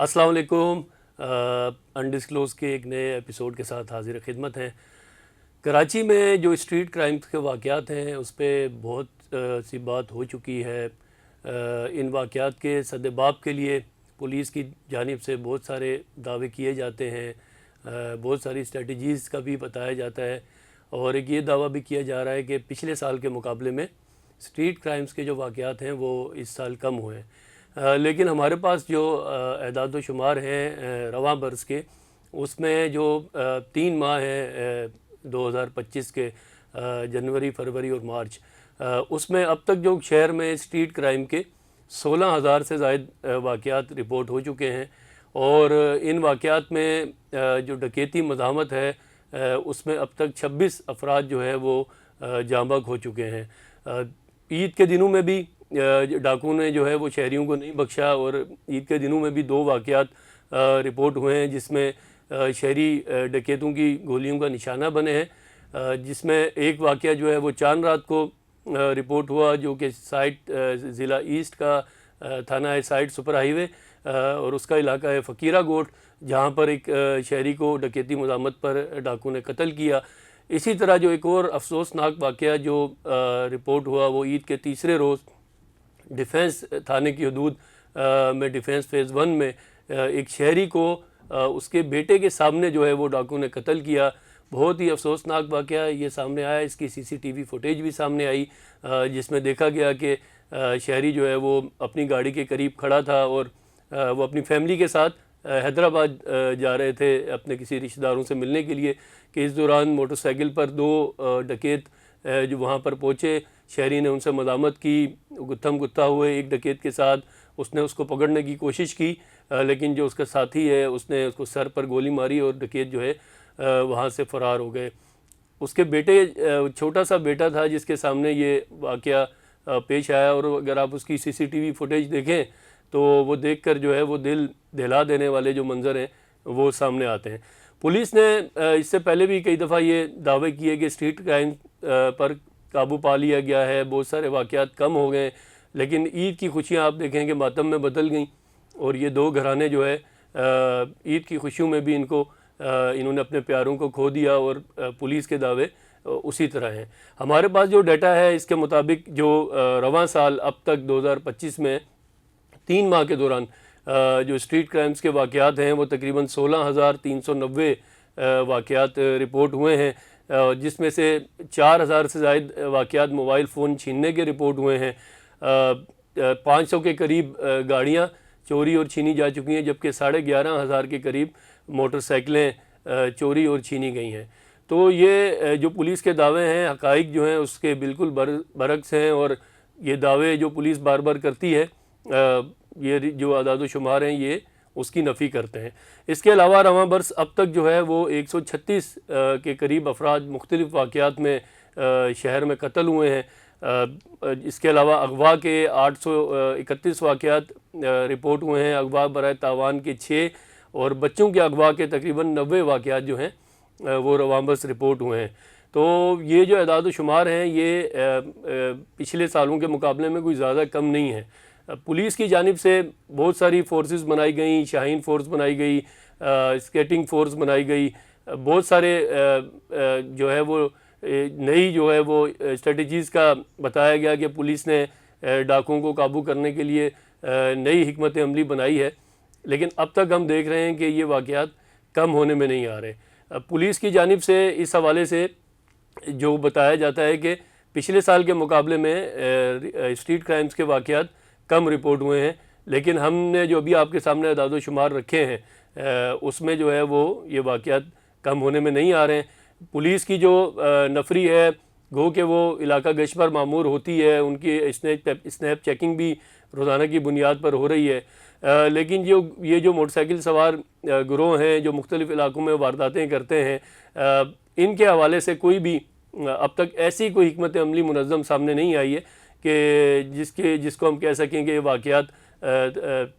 अस्सलाम वालेकुम। अनडिस्क्लोज के एक नए एपिसोड के साथ हाजिर खिदमत हैं। कराची में जो स्ट्रीट क्राइम्स के वाक़यात हैं उस पर बहुत सी बात हो चुकी है। इन वाक़यात के सद्देबाब के लिए पुलिस की जानिब से बहुत सारे दावे किए जाते हैं, बहुत सारी स्ट्रेटजीज़ का भी बताया जाता है और एक ये दावा भी किया जा रहा है कि पिछले साल के मुकाबले में स्ट्रीट क्राइम्स के जो वाक़यात हैं वो इस साल कम हुए हैं। लेकिन हमारे पास जो एदाद व शुमार हैं रवां बरस के, उसमें जो 3 माह हैं 2025 के, जनवरी, फरवरी और मार्च, उसमें अब तक जो शहर में स्ट्रीट क्राइम के 16,000 से ज़ायद वाक़यात रिपोर्ट हो चुके हैं और इन वाक़यात में जो डकैती मज़ाहमत है उसमें अब तक 26 अफराद जो है वो जाँबक हो चुके हैं। ईद के दिनों में भी डाकू ने जो है वो शहरियों को नहीं बख्शा और ईद के दिनों में भी 2 वाक़यात रिपोर्ट हुए हैं जिसमें शहरी डकैतों की गोलियों का निशाना बने हैं, जिसमें एक वाक़या जो है वो चांद रात को रिपोर्ट हुआ जो कि साइट ज़िला ईस्ट का थाना है साइट सुपर हाईवे और उसका इलाका है फ़कीरा गोट, जहाँ पर एक शहरी को डकैती मज़ाहमत पर डाकू ने कत्ल किया। इसी तरह जो एक और अफसोसनाक वाक़या जो रिपोर्ट हुआ वो ईद के तीसरे रोज़ डिफेंस थाने की हदूद में डिफेंस फ़ेज़ 1 में एक शहरी को उसके बेटे के सामने जो है वो डाकू ने कत्ल किया। बहुत ही अफसोसनाक वाक़या ये सामने आया। इसकी सीसीटीवी फुटेज भी सामने आई जिसमें देखा गया कि शहरी जो है वो अपनी गाड़ी के करीब खड़ा था और वो अपनी फैमिली के साथ हैदराबाद जा रहे थे अपने किसी रिश्तेदारों से मिलने के लिए कि इस दौरान मोटरसाइकिल पर 2 डकैत जो वहाँ पर पहुँचे। शहरी ने उनसे मज़ामत की, गुत्थम गुत्था हुए एक डकैत के साथ। उसने उसको पकड़ने की कोशिश की लेकिन जो उसका साथी है उसने उसको सर पर गोली मारी और डकैत जो है वहाँ से फ़रार हो गए। उसके बेटे, छोटा सा बेटा था जिसके सामने ये वाक़या पेश आया और अगर आप उसकी सीसीटीवी फुटेज देखें तो वो देखकर जो है वो दिल दहला देने वाले जो मंज़र हैं वो सामने आते हैं। पुलिस ने इससे पहले भी कई दफ़ा ये दावे किए कि स्ट्रीट क्राइम पर काबू पा लिया गया है, बहुत सारे वाक़यात कम हो गए, लेकिन ईद की खुशियाँ आप देखें कि मातम में बदल गईं और ये 2 घराने जो है ईद की खुशियों में भी इन्होंने अपने प्यारों को खो दिया और पुलिस के दावे उसी तरह हैं। हमारे पास जो डाटा है इसके मुताबिक जो रवां साल अब तक 2025 में 3 माह के दौरान जो स्ट्रीट क्राइम्स के वाक़यात हैं वो तकरीबन 16,390 वाक़यात रिपोर्ट हुए हैं, जिसमें से 4,000 से ज़ायद वाक़यात मोबाइल फ़ोन छीनने के रिपोर्ट हुए हैं। 500 के करीब गाड़ियाँ चोरी और छीनी जा चुकी हैं, जबकि 11,500 के करीब मोटरसाइकिलें चोरी और छीनी गई हैं। तो ये जो पुलिस के दावे हैं हक़ाइक़ जो हैं उसके बिल्कुल बरक्स हैं और ये दावे जो पुलिस बार बार करती है ये जो आदाद शुमार हैं ये उसकी नफ़ी करते हैं। इसके अलावा रवां बरस अब तक जो है वो 136 के करीब अफराद मुख्तलिफ़ वाक़यात में शहर में कत्ल हुए हैं। इसके अलावा अगवा के 831 वाक़यात रिपोर्ट हुए हैं, अगवा बराए तावान के 6 और बच्चों के अगवा के तकरीबन 90 वाक़यात जो हैं वो रवां बरस रिपोर्ट हुए हैं। तो ये जो आदाद शुमार हैं ये पिछले सालों के मुकाबले में कोई ज़्यादा कम नहीं है। पुलिस की जानिब से बहुत सारी फोर्सेस बनाई गई, शाहीन फोर्स बनाई गई, स्केटिंग फोर्स बनाई गई, बहुत सारे जो है वो नई जो है वो स्ट्रेटजीज़ का बताया गया कि पुलिस ने डाकुओं को काबू करने के लिए नई हिकमत अमली बनाई है, लेकिन अब तक हम देख रहे हैं कि ये वाक़यात कम होने में नहीं आ रहे। पुलिस की जानिब से इस हवाले से जो बताया जाता है कि पिछले साल के मुकाबले में स्ट्रीट क्राइम्स के वाक़यात कम रिपोर्ट हुए हैं, लेकिन हमने जो अभी आपके सामने अदाद शुमार रखे हैं उसमें जो है वो ये वाक़यात कम होने में नहीं आ रहे हैं। पुलिस की जो नफरी है गो के वो इलाका गश्त पर मामूर होती है, उनकी स्नैप चेकिंग भी रोज़ाना की बुनियाद पर हो रही है, लेकिन ये जो मोटरसाइकिल सवार गिरोह हैं जो मुख्तलिफ़ इलाकों में वारदातें करते हैं, इनके हवाले से कोई भी अब तक ऐसी कोई हिकमत अमली मुनज़्ज़म सामने नहीं आई है कि जिसको हम कह सकें कि ये वाक़यात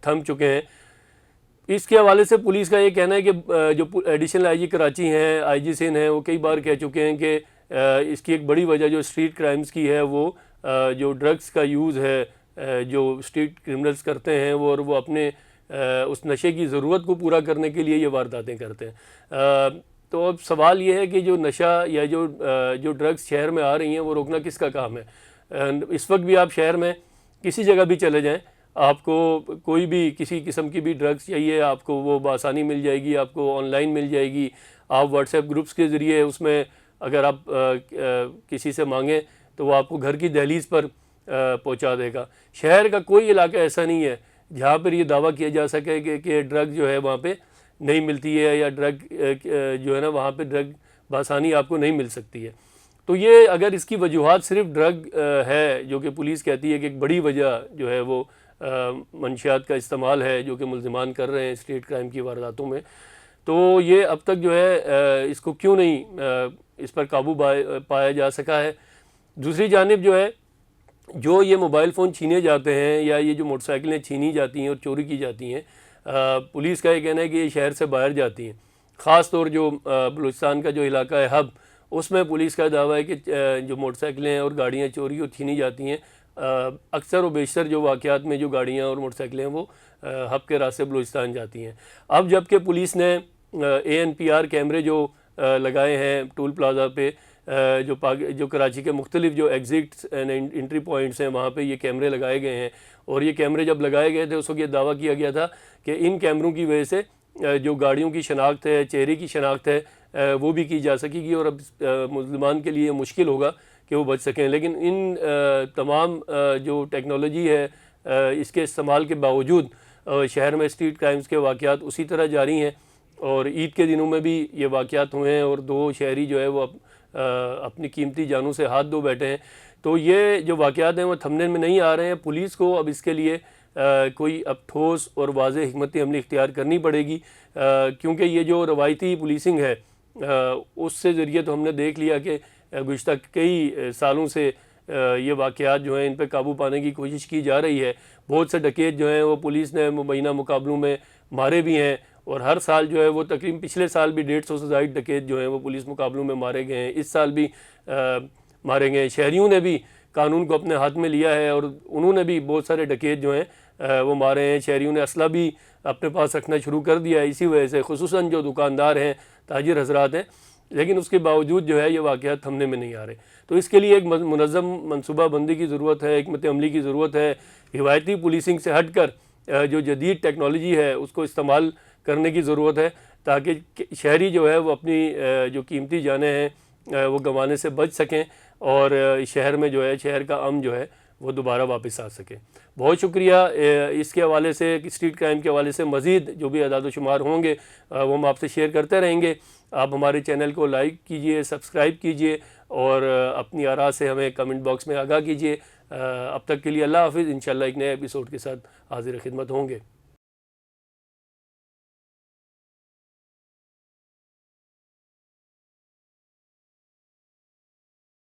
थम चुके हैं। इसके हवाले से पुलिस का ये कहना है कि जो एडिशनल आईजी कराची हैं, आईजी सिंध हैं, वो कई बार कह चुके हैं कि इसकी एक बड़ी वजह जो स्ट्रीट क्राइम्स की है वो जो ड्रग्स का यूज़ है जो स्ट्रीट क्रिमिनल्स करते हैं वो, और वो अपने उस नशे की ज़रूरत को पूरा करने के लिए ये वारदातें करते हैं। तो अब सवाल ये है कि जो नशा या जो ड्रग्स शहर में आ रही हैं वो रोकना किसका काम है। इस वक्त भी आप शहर में किसी जगह भी चले जाएं, आपको कोई भी किसी किस्म की भी ड्रग्स चाहिए, आपको वो बआसानी मिल जाएगी, आपको ऑनलाइन मिल जाएगी। आप व्हाट्सएप ग्रुप्स के ज़रिए उसमें अगर आप किसी से मांगें तो वो आपको घर की दहलीज पर पहुंचा देगा। शहर का कोई इलाका ऐसा नहीं है जहाँ पर ये दावा किया जा सके कि ड्रग जो है वहाँ पे नहीं मिलती है, या ड्रग जो है ना वहाँ पे ड्रग बआसानी आपको नहीं मिल सकती है। तो ये अगर इसकी वजूहात सिर्फ ड्रग है, जो कि पुलिस कहती है कि एक बड़ी वजह जो है वो मंशियात का इस्तेमाल है जो कि मुल्ज़िमान कर रहे हैं स्ट्रीट क्राइम की वारदातों में, तो ये अब तक जो है इसको क्यों नहीं इस पर काबू पाया जा सका है। दूसरी जानिब जो है, जो ये मोबाइल फ़ोन छीने जाते हैं या ये जो मोटरसाइकिलें छीनी जाती हैं और चोरी की जाती हैं, पुलिस का ये कहना है कि ये शहर से बाहर जाती हैं। ख़ास तौर जो बलूचिस्तान का जो इलाका है हब, उसमें पुलिस का दावा है कि जो मोटरसाइकिलें और गाड़ियाँ चोरी और छीनी जाती हैं, अक्सर व बेशतर जो वाक़यात में जो गाड़ियाँ और मोटरसाइकिलें हैं वो हब के रास्ते बलूचिस्तान जाती हैं। अब जबकि पुलिस ने ANPR कैमरे जो लगाए हैं टूल प्लाज़ा पे, जो कराची के मुख्तलिफ जो एग्ज़िट्स एंड एंट्री पॉइंट्स हैं वहाँ पे ये कैमरे लगाए गए हैं। और ये कैमरे जब लगाए गए थे उस वक्त ये दावा किया गया था कि इन कैमरों की वजह से जो गाड़ियों की शनाख्त है, चेहरे की शनाख्त है, वो भी की जा सकेगी और अब मुसलमान के लिए मुश्किल होगा कि वो बच सकें। लेकिन इन तमाम जो टेक्नोलॉजी है इसके इस्तेमाल के बावजूद शहर में स्ट्रीट क्राइम्स के वाक़यात उसी तरह जारी हैं। और ईद के दिनों में भी ये वाक़यात हुए हैं और 2 शहरी जो है वो अपनी कीमती जानों से हाथ धो बैठे हैं। तो ये जो वाक़यात हैं वो थंबनेल में नहीं आ रहे हैं। पुलिस को अब इसके लिए कोई अब ठोस और वाज़ेह हिकमत अमली इख्तियार करनी पड़ेगी, क्योंकि ये जो रवायती पुलिसिंग है उससे ज़रिए तो हमने देख लिया कि गुज़िश्ता कई सालों से ये वाक़यात जो हैं इन पर काबू पाने की कोशिश की जा रही है। बहुत से डकैत जो हैं वो पुलिस ने मुबैना मुकाबलों में मारे भी हैं और हर साल जो है वो तकरीबन पिछले साल भी 150 से ज़ायद डकैत जो हैं वो पुलिस मुकाबलों में मारे गए हैं। इस साल भी मारे गए। शहरियों ने भी कानून को अपने हाथ में लिया है और उन्होंने भी बहुत सारे डकैत जो हैं वो मारे हैं। शहरियों ने असला भी अपने पास रखना शुरू कर दिया है इसी वजह से, खुसूसन जो दुकानदार हैं, ताजिर हजरात हैं। लेकिन उसके बावजूद जो है ये वाक़यात थमने में नहीं आ रहे। तो इसके लिए एक मुनज़्ज़म मनसूबाबंदी की ज़रूरत है, हिकमत अमली की ज़रूरत है। रिवायती पुलिसिंग से हट कर जो जदीद टेक्नोलॉजी है उसको इस्तेमाल करने की ज़रूरत है, ताकि शहरी जो है वो अपनी जो कीमती जानें हैं वो गंवाने से बच सकें और शहर में जो है शहर का अमन जो है वो दोबारा वापस आ सके। बहुत शुक्रिया। इसके हवाले से, स्ट्रीट क्राइम के हवाले से मज़ीद जो भी अदाद शुमार होंगे वो हम आपसे शेयर करते रहेंगे। आप हमारे चैनल को लाइक कीजिए, सब्सक्राइब कीजिए और अपनी आरा से हमें कमेंट बॉक्स में आगाह कीजिए। अब तक के लिए अल्लाह हाफ़िज़। इंशाअल्लाह एक नए एपिसोड के साथ हाज़िर खिदमत होंगे।